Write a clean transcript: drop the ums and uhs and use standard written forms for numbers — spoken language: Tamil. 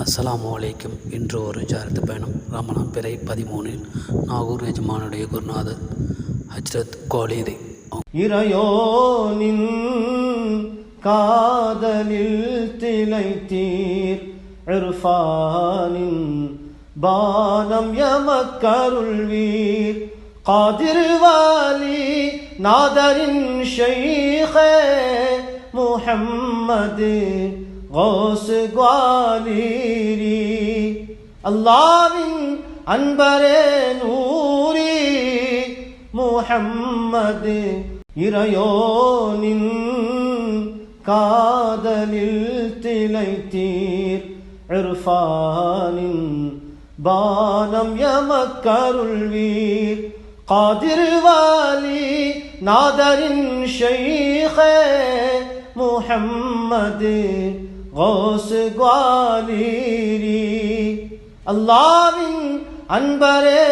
அஸ்ஸலாமு அலைக்கும். இன்று ஒரு ஜியாரத்து பயணம். ரமலான் பிறை 13 நாகூர் எஜமானுடைய குருநாதர் ஹஜ்ரத் கோலிதி. இறையோனின் காதலில் திளைத்தீர் இர்ஃபானின் பானம் எமக்கருள்வீர். காதிர் வாலி நாதரின் ஷைഖே முஹம்மது கௌஸ் குவாலிரி. அல்லாவின் அன்பரே நூரி முஹம்மது. இறையோனின் காதலில் திளைத்தீர் இர்ஃபானின் பானம் எமக்கருள்வீர். காதிர் வாலி நாதரின் ஷைഖே முஹம்மது கௌஸ் குவாலிரி. அல்லாவின் அன்பரே